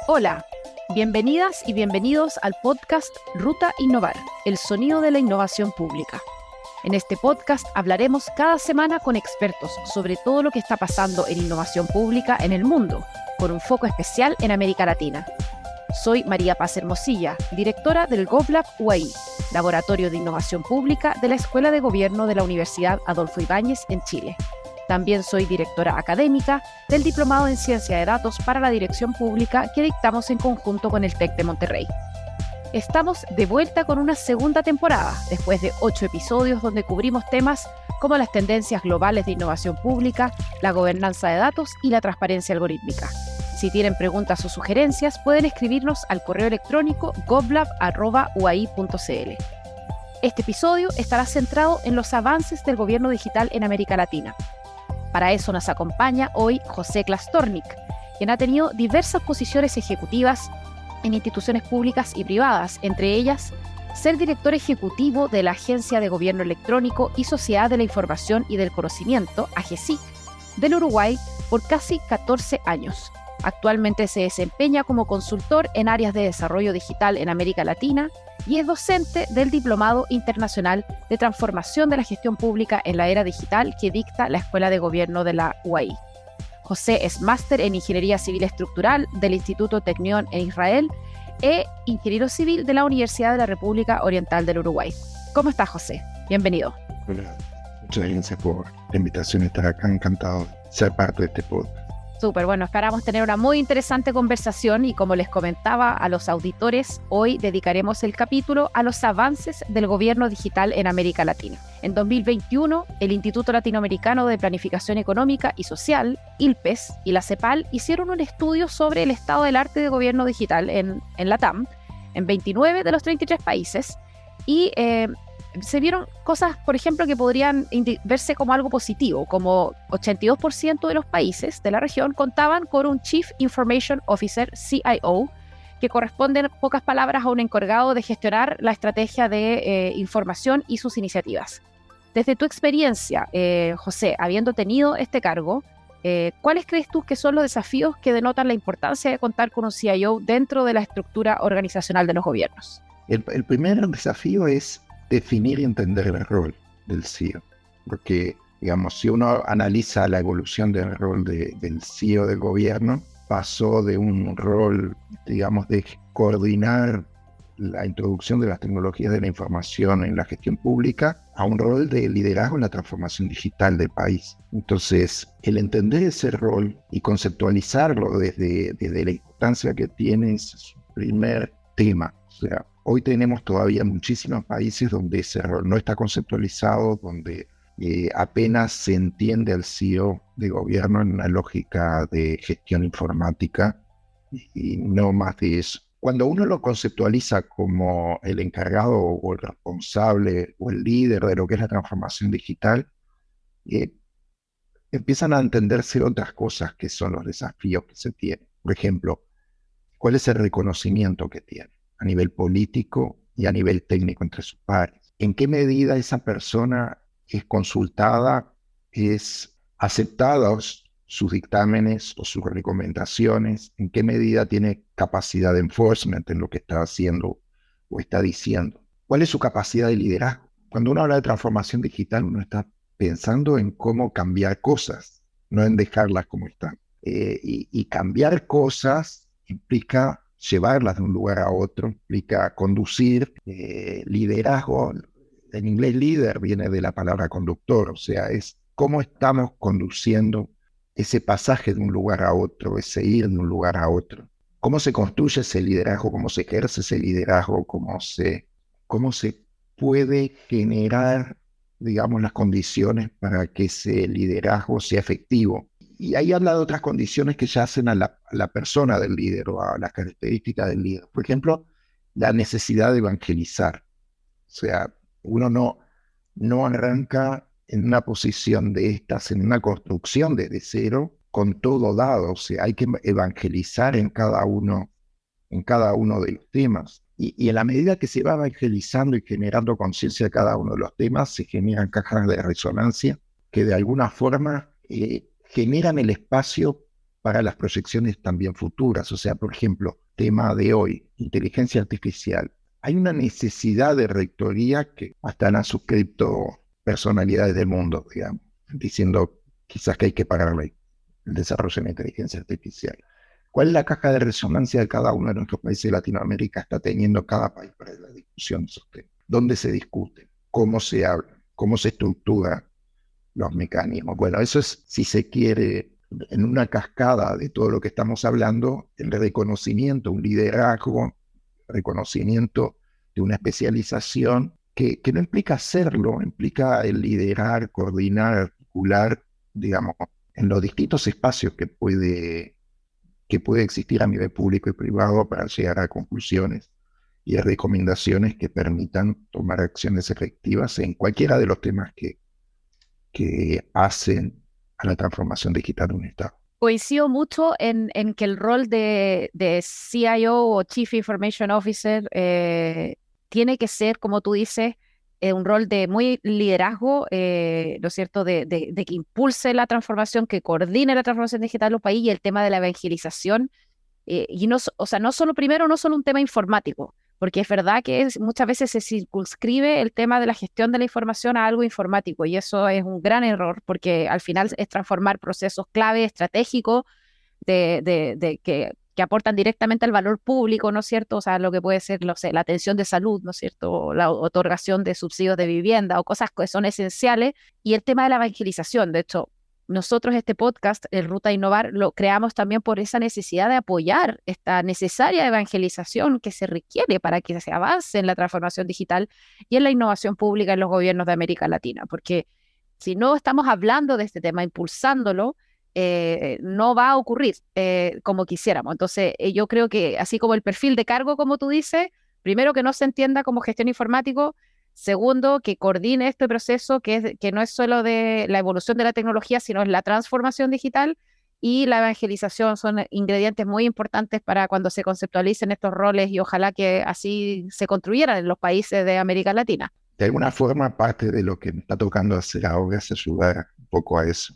Hola, bienvenidas y bienvenidos al podcast Ruta Innovar, el sonido de la innovación pública. En este podcast hablaremos cada semana con expertos sobre todo lo que está pasando en innovación pública en el mundo, con un foco especial en América Latina. Soy María Paz Hermosilla, directora del GovLab UAI, Laboratorio de Innovación Pública de la Escuela de Gobierno de la Universidad Adolfo Ibáñez en Chile. También soy directora académica del Diplomado en Ciencia de Datos para la Dirección Pública que dictamos en conjunto con el TEC de Monterrey. Estamos de vuelta con una segunda temporada, después de 8 episodios donde cubrimos temas como las tendencias globales de innovación pública, la gobernanza de datos y la transparencia algorítmica. Si tienen preguntas o sugerencias, pueden escribirnos al correo electrónico govlab@uai.cl. Este episodio estará centrado en los avances del gobierno digital en América Latina. Para eso nos acompaña hoy José Klastornik, quien ha tenido diversas posiciones ejecutivas en instituciones públicas y privadas, entre ellas ser director ejecutivo de la Agencia de Gobierno Electrónico y Sociedad de la Información y del Conocimiento, AGESIC, del Uruguay por casi 14 años. Actualmente se desempeña como consultor en áreas de desarrollo digital en América Latina y es docente del Diplomado Internacional de Transformación de la Gestión Pública en la Era Digital que dicta la Escuela de Gobierno de la UAI. José es máster en Ingeniería Civil Estructural del Instituto Technion en Israel e ingeniero civil de la Universidad de la República Oriental del Uruguay. ¿Cómo estás, José? Bienvenido. Hola, muchas gracias por la invitación a estar acá. Encantado de ser parte de este podcast. Súper, bueno, esperamos tener una muy interesante conversación y como les comentaba a los auditores, hoy dedicaremos el capítulo a los avances del gobierno digital en América Latina. En 2021, el Instituto Latinoamericano de Planificación Económica y Social, ILPES, y la CEPAL hicieron un estudio sobre el estado del arte de gobierno digital en LATAM, en 29 de los 33 países, y se vieron cosas, por ejemplo, que podrían verse como algo positivo, como 82% de los países de la región contaban con un Chief Information Officer, CIO, que corresponde en pocas palabras a un encargado de gestionar la estrategia de información y sus iniciativas. Desde tu experiencia, José, habiendo tenido este cargo, ¿cuáles crees tú que son los desafíos que denotan la importancia de contar con un CIO dentro de la estructura organizacional de los gobiernos? El primer desafío es definir y entender el rol del CEO, porque, digamos, si uno analiza la evolución del rol del CEO del gobierno, pasó de un rol, digamos, de coordinar la introducción de las tecnologías de la información en la gestión pública a un rol de liderazgo en la transformación digital del país. Entonces, el entender ese rol y conceptualizarlo desde la importancia que tiene es su primer tema. O sea, hoy tenemos todavía muchísimos países donde ese rol no está conceptualizado, donde apenas se entiende al CEO de gobierno en una lógica de gestión informática y no más de eso. Cuando uno lo conceptualiza como el encargado o el responsable o el líder de lo que es la transformación digital, empiezan a entenderse otras cosas que son los desafíos que se tienen. Por ejemplo, ¿cuál es el reconocimiento que tiene a nivel político y a nivel técnico entre sus pares? ¿En qué medida esa persona es consultada, es aceptada sus dictámenes o sus recomendaciones? ¿En qué medida tiene capacidad de enforcement en lo que está haciendo o está diciendo? ¿Cuál es su capacidad de liderazgo? Cuando uno habla de transformación digital, uno está pensando en cómo cambiar cosas, no en dejarlas como están. Y cambiar cosas implica llevarlas de un lugar a otro, implica conducir, liderazgo. En inglés líder viene de la palabra conductor, o sea, es cómo estamos conduciendo ese pasaje de un lugar a otro, ese ir de un lugar a otro. ¿Cómo se construye ese liderazgo? ¿Cómo se ejerce ese liderazgo? ¿Cómo se puede generar, digamos, las condiciones para que ese liderazgo sea efectivo? Y ahí habla de otras condiciones que ya hacen a la persona del líder o a las características del líder. Por ejemplo, la necesidad de evangelizar. O sea, uno no arranca en una posición de estas, en una construcción desde cero, con todo dado. O sea, hay que evangelizar en cada uno de los temas. Y en la medida que se va evangelizando y generando conciencia de cada uno de los temas, se generan cajas de resonancia que de alguna forma generan el espacio para las proyecciones también futuras. O sea, por ejemplo, tema de hoy, inteligencia artificial. Hay una necesidad de rectoría que hasta han suscrito personalidades del mundo, digamos, diciendo quizás que hay que pararle el desarrollo de la inteligencia artificial. ¿Cuál es la caja de resonancia de cada uno de nuestros países de Latinoamérica está teniendo cada país para la discusión de esos temas? ¿Dónde se discute? ¿Cómo se habla? ¿Cómo se estructura los mecanismos? Bueno, eso es, si se quiere, en una cascada de todo lo que estamos hablando, el reconocimiento, un liderazgo, reconocimiento de una especialización que no implica hacerlo, implica el liderar, coordinar, articular, digamos, en los distintos espacios que puede existir a nivel público y privado para llegar a conclusiones y a recomendaciones que permitan tomar acciones efectivas en cualquiera de los temas que hacen a la transformación digital de un Estado. Coincido mucho en que el rol de CIO o Chief Information Officer tiene que ser, como tú dices, un rol de muy liderazgo, ¿no es cierto?, de que impulse la transformación, que coordine la transformación digital de los países y el tema de la evangelización. Y no, o sea, no solo un tema informático, porque es verdad que muchas veces se circunscribe el tema de la gestión de la información a algo informático y eso es un gran error porque al final es transformar procesos clave, estratégicos, que aportan directamente al valor público, ¿no es cierto? O sea, lo que puede ser, no sé, la atención de salud, ¿no es cierto? O la otorgación de subsidios de vivienda o cosas que son esenciales. Y el tema de la evangelización, de hecho, nosotros este podcast, el Ruta a Innovar, lo creamos también por esa necesidad de apoyar esta necesaria evangelización que se requiere para que se avance en la transformación digital y en la innovación pública en los gobiernos de América Latina, porque si no estamos hablando de este tema, impulsándolo, no va a ocurrir como quisiéramos. Entonces, yo creo que así como el perfil de cargo, como tú dices, primero que no se entienda como gestión informático. Segundo, que coordine este proceso que no es solo de la evolución de la tecnología, sino es la transformación digital y la evangelización son ingredientes muy importantes para cuando se conceptualicen estos roles y ojalá que así se construyeran en los países de América Latina. De alguna forma, parte de lo que me está tocando hacer ahora es ayudar un poco a eso.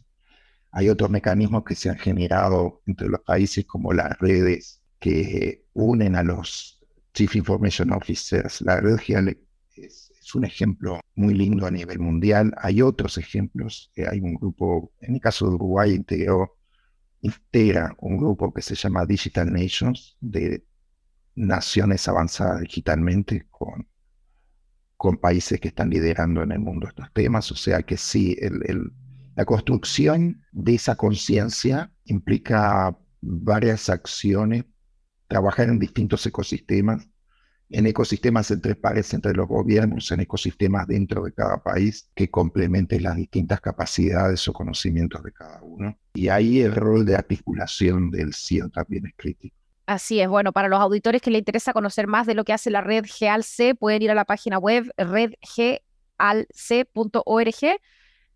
Hay otros mecanismos que se han generado entre los países como las redes que unen a los Chief Information Officers. La red GIAL es un ejemplo muy lindo a nivel mundial. Hay otros ejemplos. Hay un grupo, en el caso de Uruguay, integra un grupo que se llama Digital Nations, de naciones avanzadas digitalmente, con países que están liderando en el mundo estos temas. O sea que sí, la construcción de esa conciencia implica varias acciones, trabajar en distintos ecosistemas, en ecosistemas entre pares, entre los gobiernos, en ecosistemas dentro de cada país que complementen las distintas capacidades o conocimientos de cada uno. Y ahí el rol de articulación del CIO también es crítico. Así es, bueno, para los auditores que les interesa conocer más de lo que hace la red GALC, pueden ir a la página web redgalc.org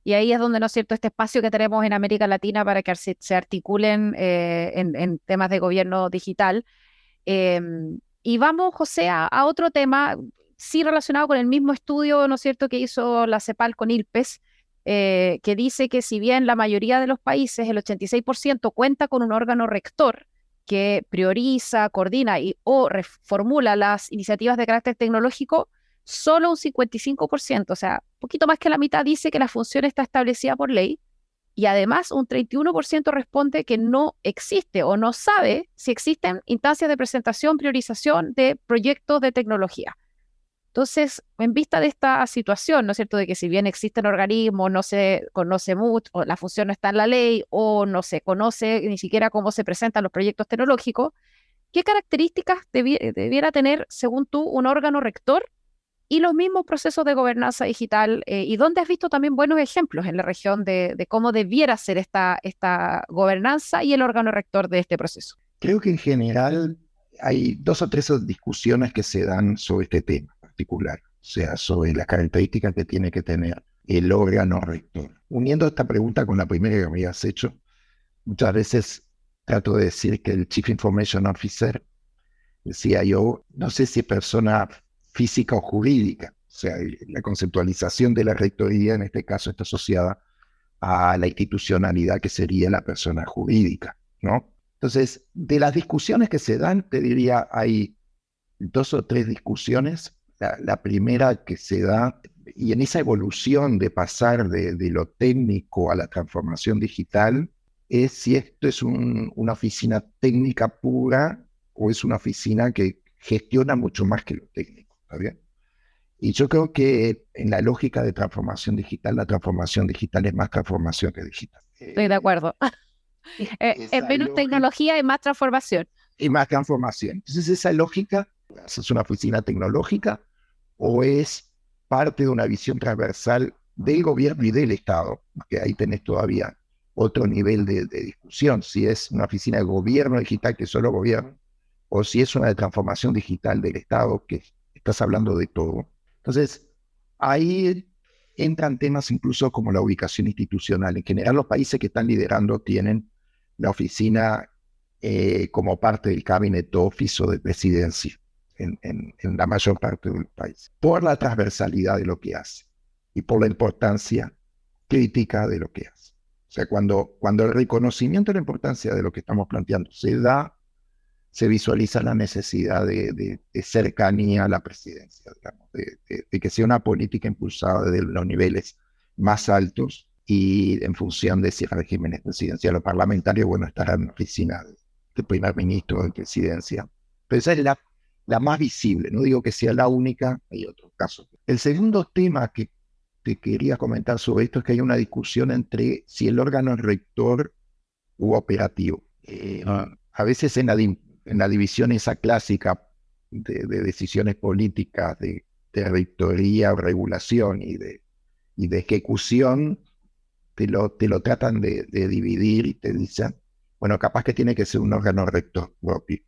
y ahí es donde, ¿no es cierto?, este espacio que tenemos en América Latina para que se articulen en temas de gobierno digital. Y vamos, José, a otro tema, sí relacionado con el mismo estudio, ¿no es cierto?, que hizo la CEPAL con ILPES, que dice que si bien la mayoría de los países, el 86%, cuenta con un órgano rector que prioriza, coordina o reformula las iniciativas de carácter tecnológico, solo un 55%, o sea, poquito más que la mitad, dice que la función está establecida por ley y además un 31% responde que no existe o no sabe si existen instancias de presentación, priorización de proyectos de tecnología. Entonces, en vista de esta situación, ¿no es cierto?, de que si bien existen organismos, no se conoce mucho, o la función no está en la ley, o no se conoce ni siquiera cómo se presentan los proyectos tecnológicos, ¿qué características debiera tener, según tú, un órgano rector y los mismos procesos de gobernanza digital? ¿Y dónde has visto también buenos ejemplos en la región de cómo debiera ser esta gobernanza y el órgano rector de este proceso? Creo que en general hay 2 o 3 discusiones que se dan sobre este tema particular, o sea, sobre las características que tiene que tener el órgano rector. Uniendo esta pregunta con la primera que me habías hecho, muchas veces trato de decir que el Chief Information Officer, el CIO, no sé si es persona física o jurídica, o sea, la conceptualización de la rectoría en este caso está asociada a la institucionalidad que sería la persona jurídica, ¿no? Entonces, de las discusiones que se dan, te diría, hay dos o tres discusiones. La primera que se da, y en esa evolución de pasar de lo técnico a la transformación digital, es si esto es una oficina técnica pura o es una oficina que gestiona mucho más que lo técnico, ¿está bien? Y yo creo que en la lógica de transformación digital, la transformación digital es más transformación que digital. Estoy de acuerdo. Es Esa menos lógica tecnología y más transformación. y más transformación. Entonces, esa lógica, ¿es una oficina tecnológica o es parte de una visión transversal del gobierno y del Estado? Que ahí tenés todavía otro nivel de discusión, si es una oficina de gobierno digital que solo gobierna, o si es una de transformación digital del Estado, que estás hablando de todo. Entonces, ahí entran temas incluso como la ubicación institucional. En general, los países que están liderando tienen la oficina como parte del Cabinet Office o de presidencia en la mayor parte del país, por la transversalidad de lo que hace y por la importancia crítica de lo que hace. O sea, cuando el reconocimiento de la importancia de lo que estamos planteando se da, se visualiza la necesidad de cercanía a la presidencia, digamos, de que sea una política impulsada desde los niveles más altos y en función de si el régimen es presidencial o parlamentario, bueno, estará en la oficina del primer ministro o de presidencia. Pero esa es la más visible, no digo que sea la única, hay otros casos. El segundo tema que te quería comentar sobre esto es que hay una discusión entre si el órgano es rector u operativo. A veces en la división esa clásica de decisiones políticas, de rectoría o regulación y de ejecución, te lo tratan de dividir y te dicen, bueno, capaz que tiene que ser un órgano rector propio,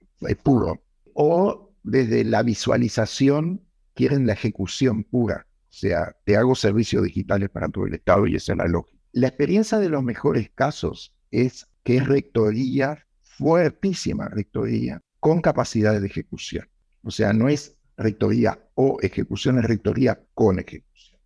puro. O desde la visualización quieren la ejecución pura. O sea, te hago servicios digitales para todo el Estado y esa es la lógica. La experiencia de los mejores casos es que es rectoría, fuertísima rectoría, con capacidades de ejecución. O sea, no es rectoría o ejecución, es rectoría con ejecución.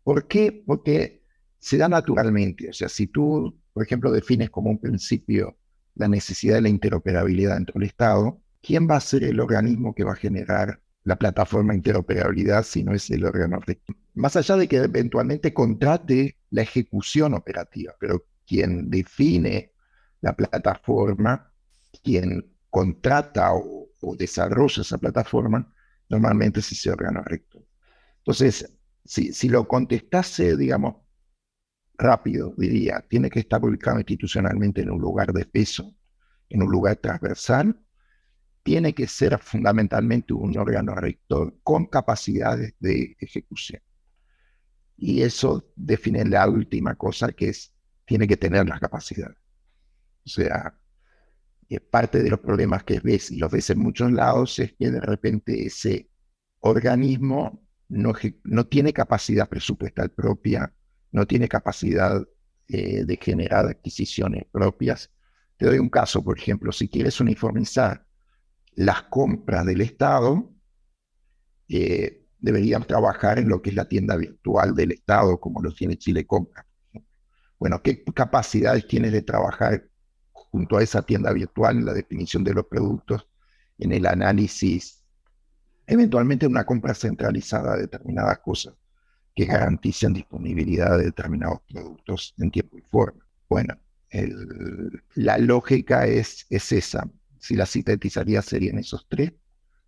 ¿Por qué? Porque se da naturalmente. O sea, si tú, por ejemplo, defines como un principio la necesidad de la interoperabilidad dentro del Estado, ¿quién va a ser el organismo que va a generar la plataforma de interoperabilidad si no es el órgano rector? Más allá de que eventualmente contrate la ejecución operativa, pero quien define la plataforma, quien contrata o desarrolla esa plataforma, normalmente es ese órgano rector. Entonces, si lo contestase, digamos, rápido, diría, tiene que estar ubicado institucionalmente en un lugar de peso, en un lugar transversal, tiene que ser fundamentalmente un órgano rector con capacidades de ejecución. Y eso define la última cosa, que es, tiene que tener las capacidades. O sea, parte de los problemas que ves, y los ves en muchos lados, es que de repente ese organismo no tiene capacidad presupuestal propia, no tiene capacidad de generar adquisiciones propias. Te doy un caso, por ejemplo, si quieres uniformizar las compras del Estado, deberían trabajar en lo que es la tienda virtual del Estado, como lo tiene Chile Compra. Bueno, ¿qué capacidades tienes de trabajar junto a esa tienda virtual en la definición de los productos, en el análisis, eventualmente una compra centralizada de determinadas cosas que garanticen disponibilidad de determinados productos en tiempo y forma? Bueno, la lógica es esa. Si la sintetizaría serían esos tres: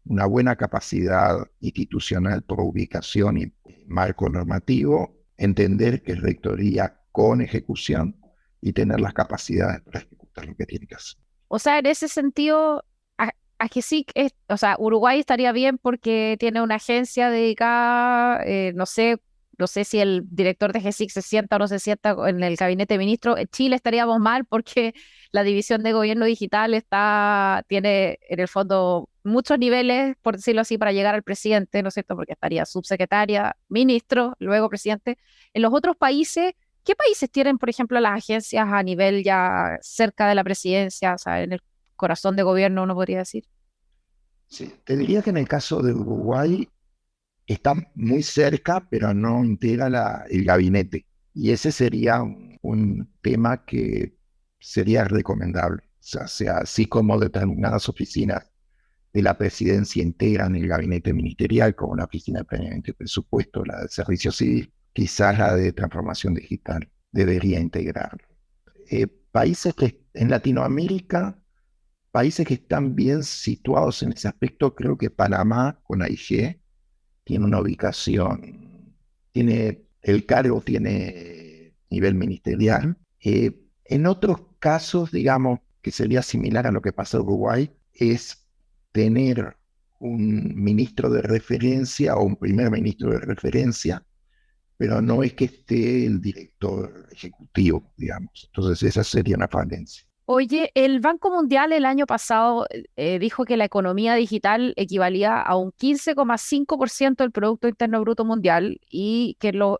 una buena capacidad institucional por ubicación y marco normativo, entender que es rectoría con ejecución y tener las capacidades para ejecutar lo que tiene que hacer. O sea, en ese sentido, a que sí, o sea, Uruguay estaría bien porque tiene una agencia dedicada, no sé si el director de GESIC se sienta o no se sienta en el gabinete de ministros. En Chile estaríamos mal porque la división de gobierno digital tiene en el fondo muchos niveles, por decirlo así, para llegar al presidente, ¿no es cierto? Porque estaría subsecretaria, ministro, luego presidente. En los otros países, ¿qué países tienen, por ejemplo, las agencias a nivel ya cerca de la presidencia, o sea, en el corazón de gobierno, uno podría decir? Sí, te diría que en el caso de Uruguay está muy cerca, pero no integra el gabinete. Y ese sería un tema que sería recomendable. O sea, así como determinadas oficinas de la presidencia integran el gabinete ministerial, como la oficina de planeamiento y presupuesto, la de servicio civil, quizás la de transformación digital debería integrarlo. Países que en Latinoamérica, países que están bien situados en ese aspecto, creo que Panamá con AIG tiene una ubicación, el cargo tiene nivel ministerial. En otros casos, digamos, que sería similar a lo que pasa en Uruguay, es tener un ministro de referencia o un primer ministro de referencia, pero no es que esté el director ejecutivo, digamos. Entonces esa sería una falencia. Oye, el Banco Mundial el año pasado dijo que la economía digital equivalía a un 15,5% del Producto Interno Bruto Mundial y que los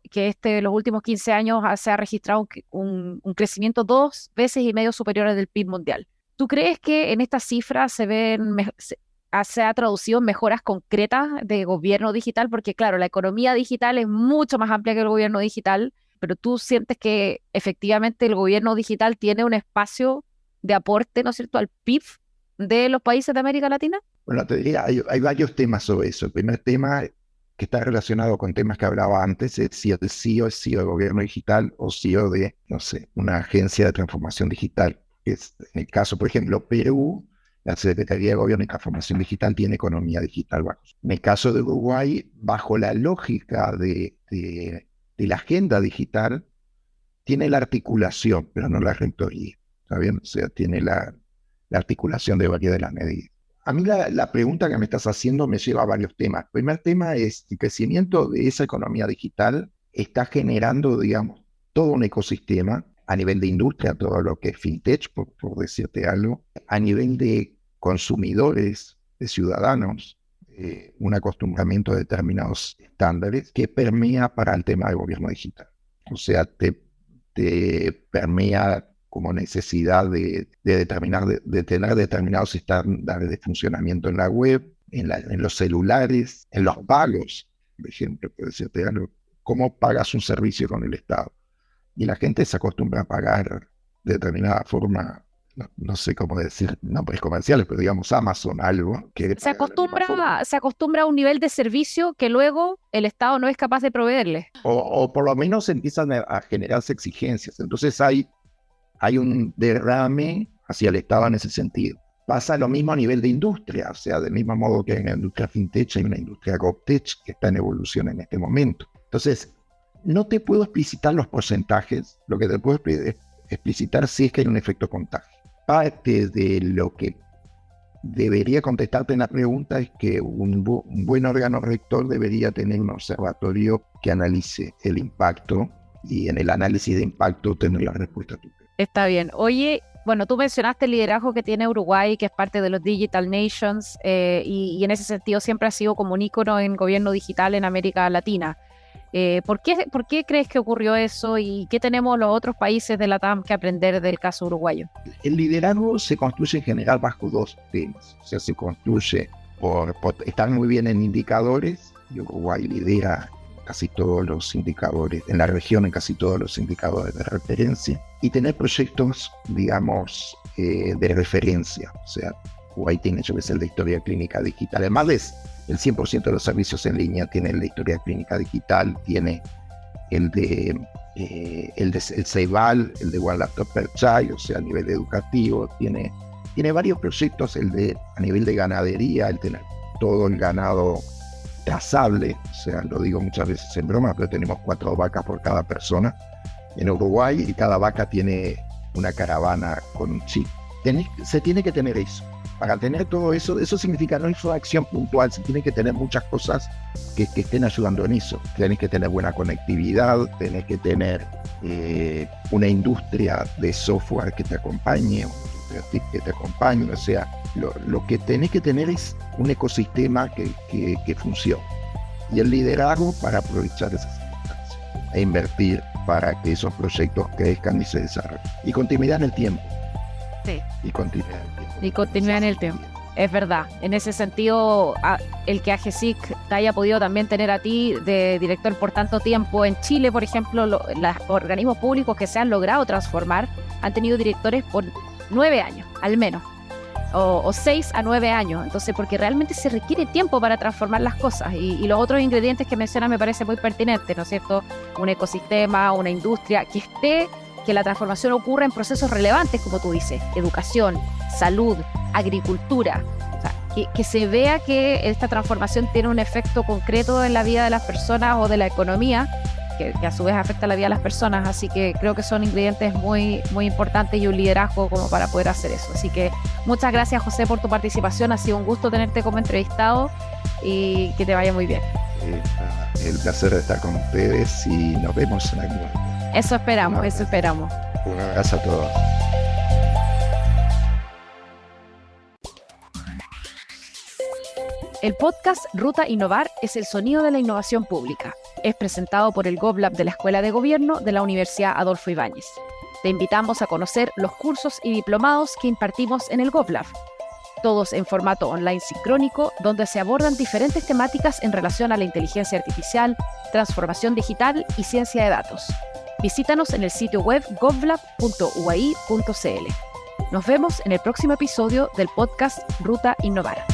últimos 15 años se ha registrado un crecimiento 2,5 veces superior al del PIB mundial. ¿Tú crees que en estas cifras se ha traducido en mejoras concretas de gobierno digital? Porque claro, la economía digital es mucho más amplia que el gobierno digital, pero tú sientes que efectivamente el gobierno digital tiene un espacio de aporte, ¿no es cierto?, al PIB de los países de América Latina. Bueno, te diría, hay varios temas sobre eso. El primer tema que está relacionado con temas que hablaba antes es si el CEO es CEO de gobierno digital o CEO de, no sé, una agencia de transformación digital. En el caso, por ejemplo, Perú, la Secretaría de Gobierno y Transformación Digital tiene economía digital bajo. En el caso de Uruguay, bajo la lógica de la agenda digital, tiene la articulación, pero no la rectoría. ¿Está bien? O sea, tiene la articulación de varias de las medidas. A mí la pregunta que me estás haciendo me lleva a varios temas. El primer tema es el crecimiento de esa economía digital está generando, digamos, todo un ecosistema a nivel de industria, todo lo que es fintech, por decirte algo, a nivel de consumidores, de ciudadanos, un acostumbramiento a determinados estándares que permea para el tema del gobierno digital. O sea, te permea como necesidad de tener determinados estándares de funcionamiento en la web, en los celulares, en los pagos, por ejemplo, por decirte algo, cómo pagas un servicio con el Estado. Y la gente se acostumbra a pagar de determinada forma, no sé cómo decir, nombres comerciales, pero digamos Amazon, algo que se acostumbra a un nivel de servicio que luego el Estado no es capaz de proveerle. O por lo menos empiezan a generarse exigencias. Entonces hay un derrame hacia el Estado en ese sentido. Pasa lo mismo a nivel de industria, o sea, del mismo modo que hay una industria fintech, hay una industria GovTech que está en evolución en este momento. Entonces, no te puedo explicitar los porcentajes, lo que te puedo explicitar sí es que hay un efecto contagio. Parte de lo que debería contestarte en la pregunta es que un buen órgano rector debería tener un observatorio que analice el impacto y en el análisis de impacto tener la respuesta a tu pregunta. Está bien. Oye, bueno, tú mencionaste el liderazgo que tiene Uruguay, que es parte de los Digital Nations, y en ese sentido siempre ha sido como un ícono en gobierno digital en América Latina. ¿Por qué crees que ocurrió eso y qué tenemos los otros países de la TAM que aprender del caso uruguayo? El liderazgo se construye en general bajo dos temas. O sea, se construye por estar muy bien en indicadores, y Uruguay lidera casi todos los indicadores, en la región en casi todos los indicadores de referencia, y tener proyectos, digamos, de referencia. O sea, Uruguay tiene, yo que sé, el de historia clínica digital. Además, el 100% de los servicios en línea tiene el de historia clínica digital, tiene el CEIBAL, el de One Laptop Per Child, o sea, a nivel educativo, tiene varios proyectos, a nivel de ganadería, el tener todo el ganado trazable, o sea, lo digo muchas veces en broma, pero tenemos 4 vacas por cada persona en Uruguay y cada vaca tiene una caravana con un chip. Se tiene que tener eso. Para tener todo eso, eso significa no es una acción puntual, se tiene que tener muchas cosas que estén ayudando en eso. Tenés que tener buena conectividad, tenés que tener una industria de software que te acompañe, o sea, lo que tenés que tener es un ecosistema que funcione. Y el liderazgo para aprovechar esas circunstancias e invertir para que esos proyectos crezcan y se desarrollen. Y continuidad en el tiempo. Sí. Y continuidad en el tiempo. Y continuidad en el tiempo. Es verdad, en ese sentido, el que AGESIC te haya podido también tener a ti de director por tanto tiempo en Chile, por ejemplo, los organismos públicos que se han logrado transformar han tenido directores por 9 años, al menos, o 6 a 9 años. Entonces, porque realmente se requiere tiempo para transformar las cosas, y los otros ingredientes que mencionas me parece muy pertinente, ¿no es cierto? Un ecosistema, una industria que la transformación ocurra en procesos relevantes, como tú dices, educación, salud, agricultura, o sea, que se vea que esta transformación tiene un efecto concreto en la vida de las personas o de la economía, que a su vez afecta la vida de las personas. Así que creo que son ingredientes muy, muy importantes y un liderazgo como para poder hacer eso. Así que muchas gracias, José, por tu participación. Ha sido un gusto tenerte como entrevistado y que te vaya muy bien. El placer de estar con ustedes y nos vemos en algún momento. Eso esperamos, eso esperamos. Un abrazo a todos. El podcast Ruta Innovar es el sonido de la innovación pública. Es presentado por el GovLab de la Escuela de Gobierno de la Universidad Adolfo Ibáñez. Te invitamos a conocer los cursos y diplomados que impartimos en el GovLab, todos en formato online sincrónico, donde se abordan diferentes temáticas en relación a la inteligencia artificial, transformación digital y ciencia de datos. Visítanos en el sitio web govlab.uai.cl. Nos vemos en el próximo episodio del podcast Ruta Innovar.